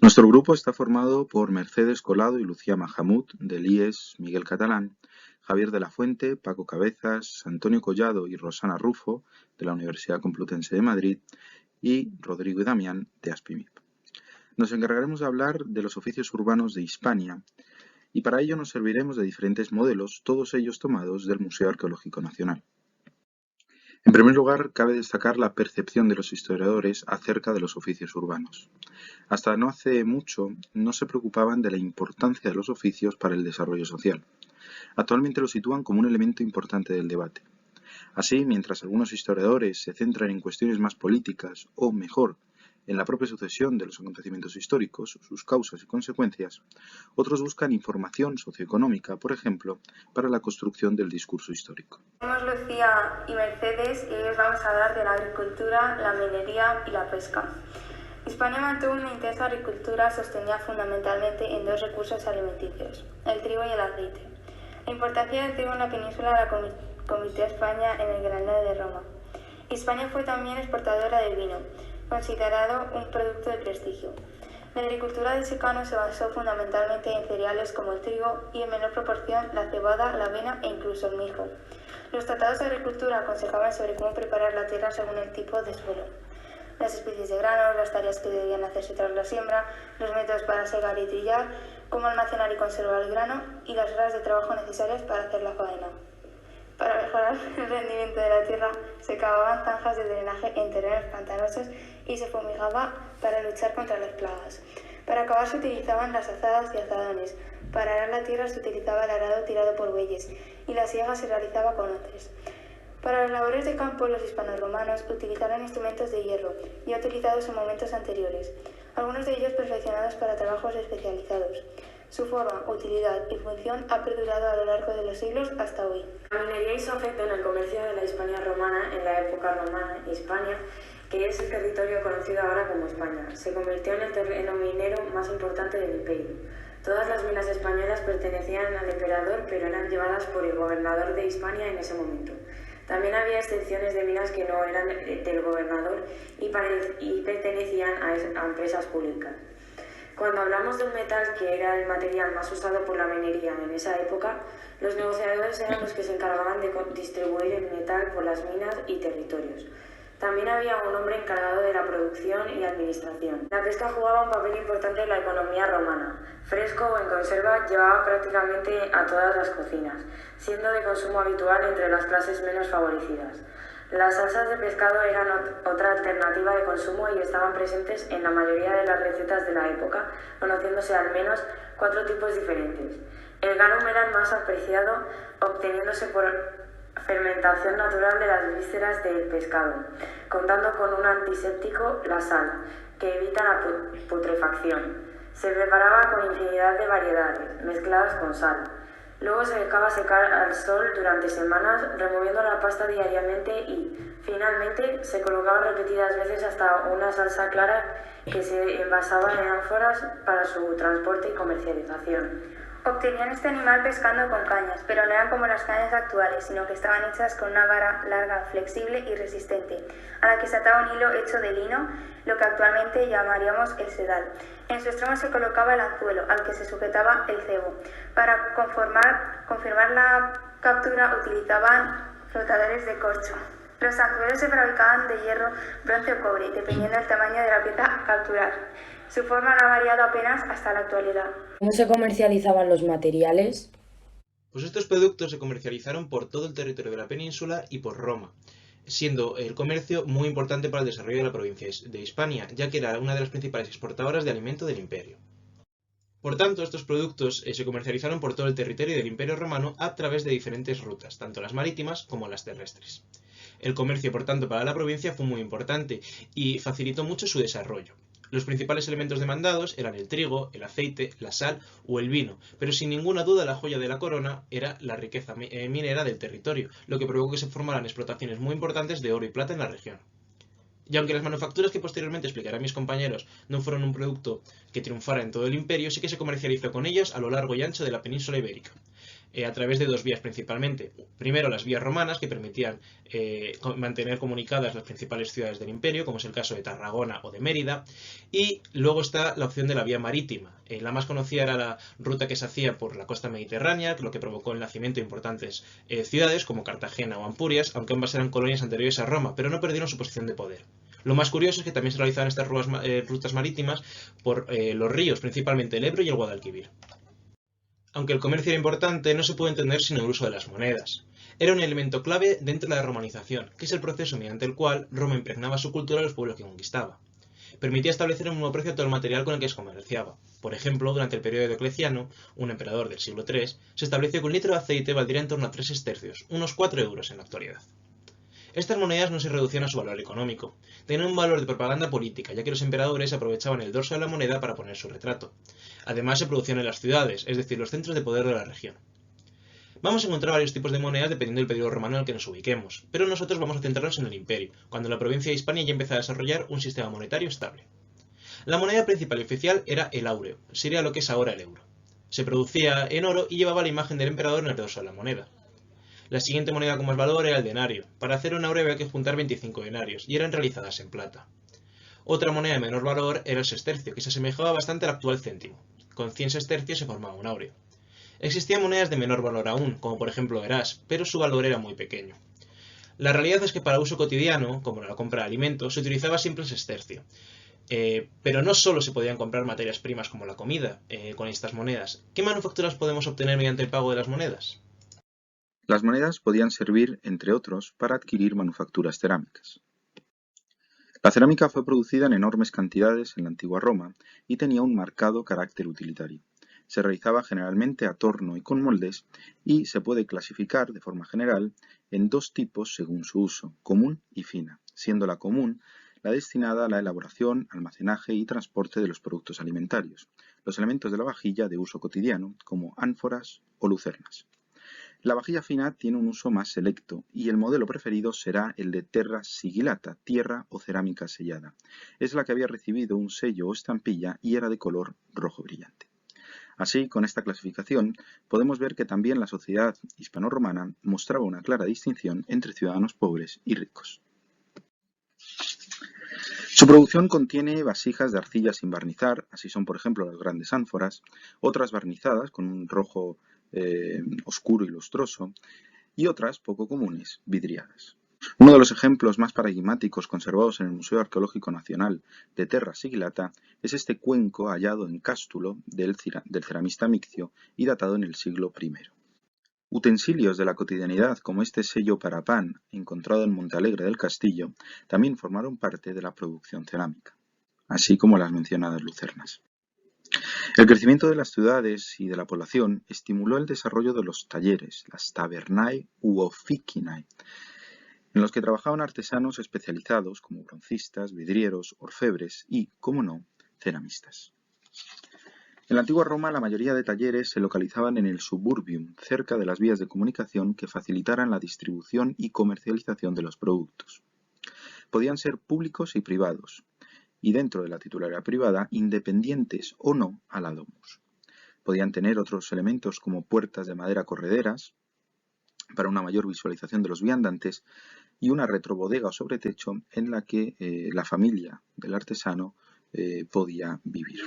Nuestro grupo está formado por Mercedes Colado y Lucía Mahamud, del IES Miguel Catalán, Javier de la Fuente, Paco Cabezas, Antonio Collado y Rosana Rufo, de la Universidad Complutense de Madrid, y Rodrigo y Damián, de Aspimip. Nos encargaremos de hablar de los oficios urbanos de Hispania y para ello nos serviremos de diferentes modelos, todos ellos tomados del Museo Arqueológico Nacional. En primer lugar, cabe destacar la percepción de los historiadores acerca de los oficios urbanos. Hasta no hace mucho no se preocupaban de la importancia de los oficios para el desarrollo social. Actualmente lo sitúan como un elemento importante del debate. Así, mientras algunos historiadores se centran en cuestiones más políticas o, mejor, en la propia sucesión de los acontecimientos históricos, sus causas y consecuencias, otros buscan información socioeconómica, por ejemplo, para la construcción del discurso histórico. Somos Lucía y Mercedes y hoy os vamos a hablar de la agricultura, la minería y la pesca. Hispania mantuvo una intensa agricultura sostenida fundamentalmente en dos recursos alimenticios, el trigo y el aceite. La importancia del trigo en la península la convirtió a España en el granero de Roma. Hispania fue también exportadora de vino, considerado un producto de prestigio. La agricultura de secano se basó fundamentalmente en cereales como el trigo y en menor proporción la cebada, la avena e incluso el mijo. Los tratados de agricultura aconsejaban sobre cómo preparar la tierra según el tipo de suelo, las especies de granos, las tareas que debían hacerse tras la siembra, los métodos para segar y trillar, cómo almacenar y conservar el grano y las horas de trabajo necesarias para hacer la faena. Para mejorar el rendimiento de la tierra, se cavaban zanjas de drenaje en terrenos pantanosos y se fumigaba para luchar contra las plagas. Para cavar se utilizaban las azadas y azadones. Para arar la tierra se utilizaba el arado tirado por bueyes y la siega se realizaba con hoces. Para las labores de campo, los hispanorromanos utilizaron instrumentos de hierro, ya utilizados en momentos anteriores, algunos de ellos perfeccionados para trabajos especializados. Su forma, utilidad y función ha perdurado a lo largo de los siglos hasta hoy. La minería hizo efecto en el comercio de la Hispania romana en la época romana. Hispania, que es el territorio conocido ahora como España, se convirtió en el terreno minero más importante del imperio. Todas las minas españolas pertenecían al emperador, pero eran llevadas por el gobernador de Hispania en ese momento. También había excepciones de minas que no eran del gobernador y pertenecían a empresas públicas. Cuando hablamos del metal, que era el material más usado por la minería en esa época, los negociadores eran los que se encargaban de distribuir el metal por las minas y territorios. También había un hombre encargado de la producción y administración. La pesca jugaba un papel importante en la economía romana. Fresco o en conserva llevaba prácticamente a todas las cocinas, siendo de consumo habitual entre las clases menos favorecidas. Las salsas de pescado eran otra alternativa de consumo y estaban presentes en la mayoría de las recetas de la época, conociéndose al menos 4 tipos diferentes. El garum era el más apreciado, obteniéndose por fermentación natural de las vísceras del pescado, contando con un antiséptico, la sal, que evita la putrefacción. Se preparaba con infinidad de variedades, mezcladas con sal. Luego se dejaba secar al sol durante semanas, removiendo la pasta diariamente y, finalmente, se colocaba repetidas veces hasta una salsa clara que se envasaba en ánforas para su transporte y comercialización. Obtenían este animal pescando con cañas, pero no eran como las cañas actuales, sino que estaban hechas con una vara larga, flexible y resistente, a la que se ataba un hilo hecho de lino, lo que actualmente llamaríamos el sedal. En su extremo se colocaba el anzuelo, al que se sujetaba el cebo. Para confirmar la captura utilizaban flotadores de corcho. Los anzuelos se fabricaban de hierro, bronce o cobre, dependiendo del tamaño de la pieza a capturar. Su forma no ha variado apenas hasta la actualidad. ¿Cómo se comercializaban los materiales? Pues estos productos se comercializaron por todo el territorio de la península y por Roma, siendo el comercio muy importante para el desarrollo de la provincia de Hispania, ya que era una de las principales exportadoras de alimento del imperio. Por tanto, estos productos se comercializaron por todo el territorio del Imperio Romano a través de diferentes rutas, tanto las marítimas como las terrestres. El comercio, por tanto, para la provincia fue muy importante y facilitó mucho su desarrollo. Los principales elementos demandados eran el trigo, el aceite, la sal o el vino, pero sin ninguna duda la joya de la corona era la riqueza minera del territorio, lo que provocó que se formaran explotaciones muy importantes de oro y plata en la región. Y aunque las manufacturas que posteriormente explicarán mis compañeros no fueron un producto que triunfara en todo el imperio, sí que se comercializó con ellas a lo largo y ancho de la península ibérica. a través de dos vías principalmente. Primero, las vías romanas, que permitían mantener comunicadas las principales ciudades del imperio, como es el caso de Tarragona o de Mérida, y luego está la opción de la vía marítima. La más conocida era la ruta que se hacía por la costa mediterránea, lo que provocó el nacimiento de importantes ciudades como Cartagena o Ampurias, aunque ambas eran colonias anteriores a Roma, pero no perdieron su posición de poder. Lo más curioso es que también se realizaban estas rutas marítimas por los ríos, principalmente el Ebro y el Guadalquivir. Aunque el comercio era importante, no se puede entender sin el uso de las monedas. Era un elemento clave dentro de la romanización, que es el proceso mediante el cual Roma impregnaba su cultura a los pueblos que conquistaba. Permitía establecer un nuevo precio a todo el material con el que se comerciaba. Por ejemplo, durante el periodo de Diocleciano, un emperador del siglo III, se estableció que un litro de aceite valdría en torno a 3 sestercios, unos 4 euros en la actualidad. Estas monedas no se reducían a su valor económico, tenían un valor de propaganda política, ya que los emperadores aprovechaban el dorso de la moneda para poner su retrato. Además se producían en las ciudades, es decir, los centros de poder de la región. Vamos a encontrar varios tipos de monedas dependiendo del periodo romano en el que nos ubiquemos, pero nosotros vamos a centrarnos en el imperio, cuando la provincia de Hispania ya empezó a desarrollar un sistema monetario estable. La moneda principal y oficial era el áureo, sería lo que es ahora el euro. Se producía en oro y llevaba la imagen del emperador en el dorso de la moneda. La siguiente moneda con más valor era el denario. Para hacer un áureo había que juntar 25 denarios y eran realizadas en plata. Otra moneda de menor valor era el sestercio, que se asemejaba bastante al actual céntimo. Con 100 sestercios se formaba un áureo. Existían monedas de menor valor aún, como por ejemplo Eras, pero su valor era muy pequeño. La realidad es que para uso cotidiano, como la compra de alimentos, se utilizaba siempre el sestercio. Pero no solo se podían comprar materias primas como la comida con estas monedas. ¿Qué manufacturas podemos obtener mediante el pago de las monedas? Las monedas podían servir, entre otros, para adquirir manufacturas cerámicas. La cerámica fue producida en enormes cantidades en la antigua Roma y tenía un marcado carácter utilitario. Se realizaba generalmente a torno y con moldes y se puede clasificar de forma general en dos tipos según su uso, común y fina, siendo la común la destinada a la elaboración, almacenaje y transporte de los productos alimentarios, los elementos de la vajilla de uso cotidiano como ánforas o lucernas. La vajilla fina tiene un uso más selecto y el modelo preferido será el de terra sigillata, tierra o cerámica sellada. Es la que había recibido un sello o estampilla y era de color rojo brillante. Así, con esta clasificación, podemos ver que también la sociedad hispano-romana mostraba una clara distinción entre ciudadanos pobres y ricos. Su producción contiene vasijas de arcilla sin barnizar, así son por ejemplo las grandes ánforas, otras barnizadas con un rojo oscuro y lustroso, y otras poco comunes, vidriadas. Uno de los ejemplos más paradigmáticos conservados en el Museo Arqueológico Nacional de Terra Sigillata es este cuenco hallado en Cástulo del ceramista Miccio y datado en el siglo I. Utensilios de la cotidianidad como este sello para pan encontrado en Montealegre del Castillo también formaron parte de la producción cerámica, así como las mencionadas lucernas. El crecimiento de las ciudades y de la población estimuló el desarrollo de los talleres, las tabernae u officinae, en los que trabajaban artesanos especializados como broncistas, vidrieros, orfebres y, como no, ceramistas. En la antigua Roma la mayoría de talleres se localizaban en el suburbium, cerca de las vías de comunicación que facilitaran la distribución y comercialización de los productos. Podían ser públicos y privados, y dentro de la titularidad privada, independientes o no a la domus. Podían tener otros elementos como puertas de madera correderas, para una mayor visualización de los viandantes, y una retrobodega o sobretecho en la que la familia del artesano podía vivir.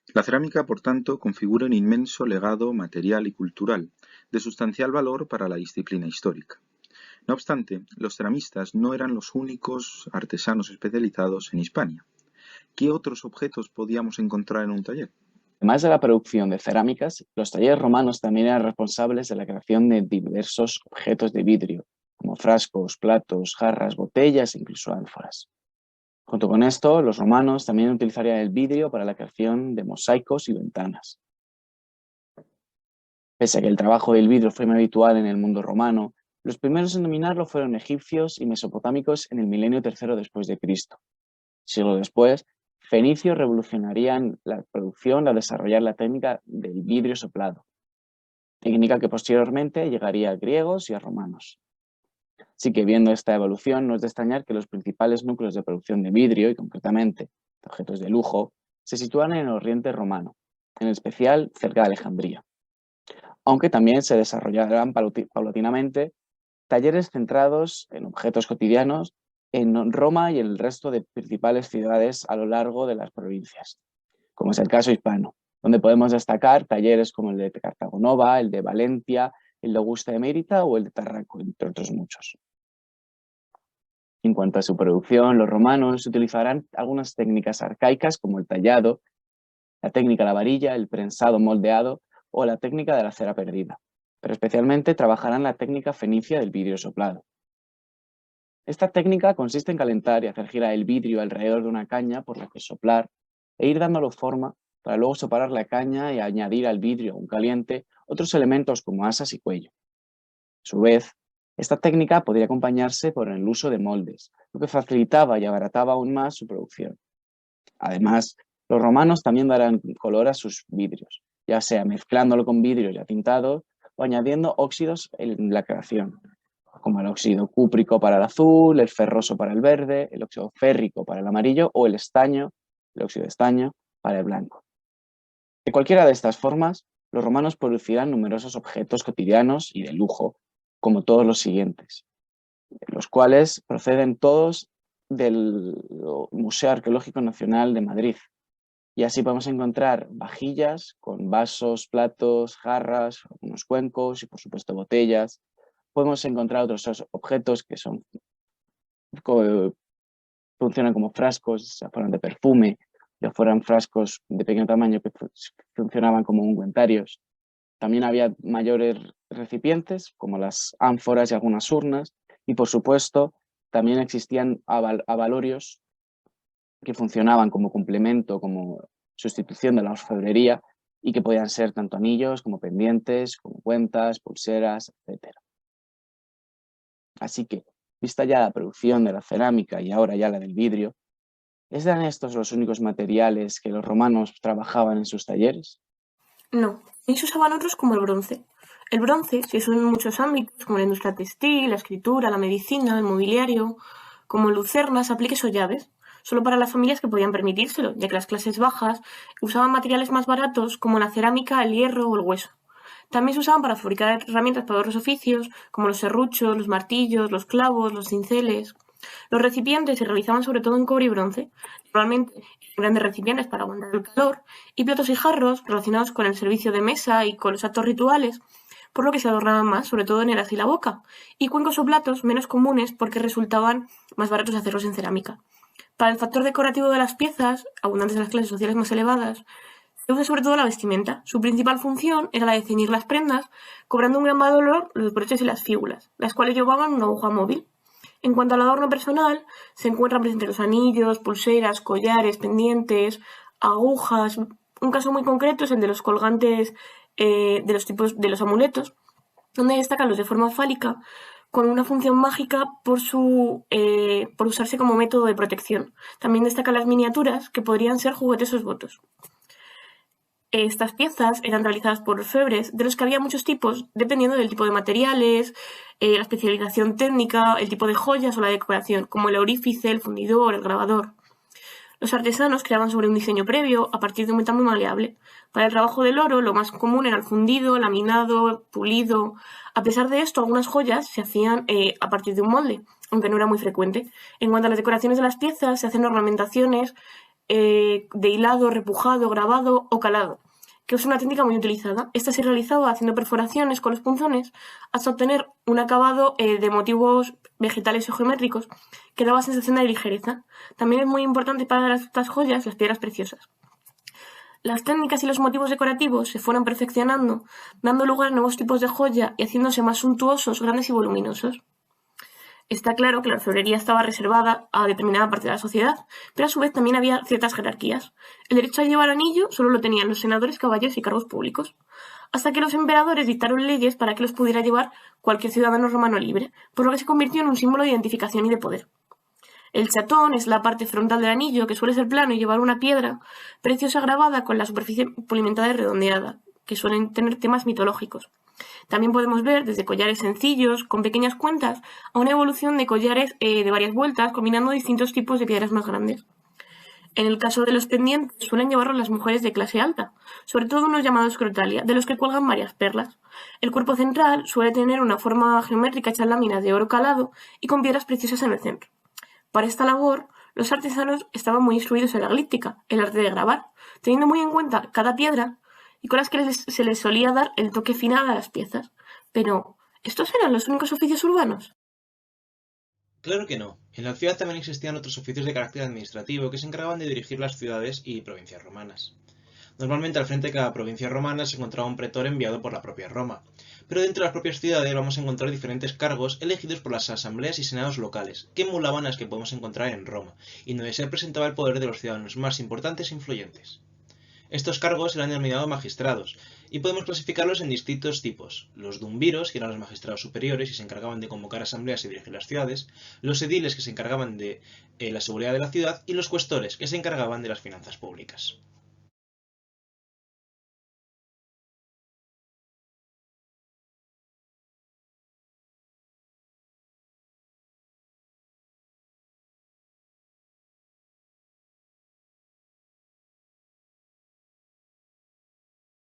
La cerámica, por tanto, configura un inmenso legado material y cultural, de sustancial valor para la disciplina histórica. No obstante, los ceramistas no eran los únicos artesanos especializados en Hispania. ¿Qué otros objetos podíamos encontrar en un taller? Además de la producción de cerámicas, los talleres romanos también eran responsables de la creación de diversos objetos de vidrio, como frascos, platos, jarras, botellas e incluso ánforas. Junto con esto, los romanos también utilizarían el vidrio para la creación de mosaicos y ventanas. Pese a que el trabajo del vidrio fue muy habitual en el mundo romano, los primeros en dominarlo fueron egipcios y mesopotámicos en el milenio III después de Cristo. Siglo después, fenicios revolucionarían la producción al desarrollar la técnica del vidrio soplado, técnica que posteriormente llegaría a griegos y a romanos. Así que viendo esta evolución, no es de extrañar que los principales núcleos de producción de vidrio, y concretamente de objetos de lujo, se sitúan en el Oriente romano, en especial cerca de Alejandría. aunque también se desarrollarán paulatinamente talleres centrados en objetos cotidianos en Roma y en el resto de principales ciudades a lo largo de las provincias, como es el caso hispano, donde podemos destacar talleres como el de Cartago Nova, el de Valencia, el de Augusta de Mérida o el de Tarraco, entre otros muchos. En cuanto a su producción, los romanos utilizarán algunas técnicas arcaicas como el tallado, la técnica de la varilla, el prensado moldeado o la técnica de la cera perdida, pero especialmente trabajarán la técnica fenicia del vidrio soplado. Esta técnica consiste en calentar y hacer girar el vidrio alrededor de una caña por la que soplar e ir dándolo forma para luego separar la caña y añadir al vidrio aún caliente otros elementos como asas y cuello. A su vez, esta técnica podría acompañarse por el uso de moldes, lo que facilitaba y abarataba aún más su producción. Además, los romanos también darán color a sus vidrios, ya sea mezclándolo con vidrios ya tintados o añadiendo óxidos en la creación, como el óxido cúprico para el azul, el ferroso para el verde, el óxido férrico para el amarillo o el óxido de estaño para el blanco. De cualquiera de estas formas, los romanos producirán numerosos objetos cotidianos y de lujo, como todos los siguientes, los cuales proceden todos del Museo Arqueológico Nacional de Madrid. Y así podemos encontrar vajillas con vasos, platos, jarras, algunos cuencos y por supuesto botellas. Podemos encontrar otros objetos que funcionan como frascos, ya fueran de perfume, ya fueran frascos de pequeño tamaño que funcionaban como ungüentarios. También había mayores recipientes, como las ánforas y algunas urnas, y por supuesto también existían abalorios que funcionaban como complemento, como sustitución de la orfebrería, y que podían ser tanto anillos como pendientes, como cuentas, pulseras, etc. Así que, vista ya la producción de la cerámica y ahora ya la del vidrio, ¿eran estos los únicos materiales que los romanos trabajaban en sus talleres? No, ahí se usaban otros como el bronce. El bronce se usó en muchos ámbitos, como la industria textil, la escritura, la medicina, el mobiliario, como lucernas, apliques o llaves, solo para las familias que podían permitírselo, ya que las clases bajas usaban materiales más baratos como la cerámica, el hierro o el hueso. También se usaban para fabricar herramientas para otros oficios, como los serruchos, los martillos, los clavos, los cinceles. Los recipientes se realizaban sobre todo en cobre y bronce, normalmente grandes recipientes para aguantar el calor, y platos y jarros relacionados con el servicio de mesa y con los actos rituales, por lo que se adornaban más, sobre todo en el haz y la boca, y cuencos o platos menos comunes porque resultaban más baratos hacerlos en cerámica. Para el factor decorativo de las piezas, abundantes en las clases sociales más elevadas, se usa sobre todo la vestimenta. Su principal función era la de ceñir las prendas, cobrando un gran valor los broches y las fíbulas, las cuales llevaban una aguja móvil. En cuanto al adorno personal, se encuentran presentes los anillos, pulseras, collares, pendientes, agujas. Un caso muy concreto es el de los colgantes de los tipos de los amuletos, donde destacan los de forma fálica, con una función mágica por usarse como método de protección. También destacan las miniaturas, que podrían ser juguetes o votos. Estas piezas eran realizadas por orfebres, de los que había muchos tipos, dependiendo del tipo de materiales, la especialización técnica, el tipo de joyas o la decoración, como el aurífice, el fundidor, el grabador. Los artesanos creaban sobre un diseño previo a partir de un metal muy maleable. Para el trabajo del oro, lo más común era el fundido, laminado, pulido. A pesar de esto, algunas joyas se hacían a partir de un molde, aunque no era muy frecuente. En cuanto a las decoraciones de las piezas, se hacen ornamentaciones de hilado, repujado, grabado o calado, que es una técnica muy utilizada. Esta se realizaba haciendo perforaciones con los punzones hasta obtener un acabado de motivos vegetales o geométricos que daba sensación de ligereza. También es muy importante para estas joyas las piedras preciosas. Las técnicas y los motivos decorativos se fueron perfeccionando, dando lugar a nuevos tipos de joya y haciéndose más suntuosos, grandes y voluminosos. Está claro que la orfebrería estaba reservada a determinada parte de la sociedad, pero a su vez también había ciertas jerarquías. El derecho a llevar anillo solo lo tenían los senadores, caballeros y cargos públicos, hasta que los emperadores dictaron leyes para que los pudiera llevar cualquier ciudadano romano libre, por lo que se convirtió en un símbolo de identificación y de poder. El chatón es la parte frontal del anillo, que suele ser plano y llevar una piedra preciosa grabada con la superficie pulimentada y redondeada, que suelen tener temas mitológicos. También podemos ver desde collares sencillos, con pequeñas cuentas, a una evolución de collares de varias vueltas, combinando distintos tipos de piedras más grandes. En el caso de los pendientes, suelen llevarlo las mujeres de clase alta, sobre todo unos llamados crotalia, de los que cuelgan varias perlas. El cuerpo central suele tener una forma geométrica hecha en láminas de oro calado y con piedras preciosas en el centro. Para esta labor, los artesanos estaban muy instruidos en la glíptica, el arte de grabar, teniendo muy en cuenta cada piedra y con las que se les solía dar el toque final a las piezas. Pero, ¿estos eran los únicos oficios urbanos? Claro que no. En la ciudad también existían otros oficios de carácter administrativo que se encargaban de dirigir las ciudades y provincias romanas. Normalmente al frente de cada provincia romana se encontraba un pretor enviado por la propia Roma, pero dentro de las propias ciudades vamos a encontrar diferentes cargos elegidos por las asambleas y senados locales, que emulaban a las que podemos encontrar en Roma, y donde se presentaba el poder de los ciudadanos más importantes e influyentes. Estos cargos eran denominados magistrados, y podemos clasificarlos en distintos tipos: los dumviros, que eran los magistrados superiores y se encargaban de convocar asambleas y dirigir las ciudades; los ediles, que se encargaban de la seguridad de la ciudad; y los cuestores, que se encargaban de las finanzas públicas.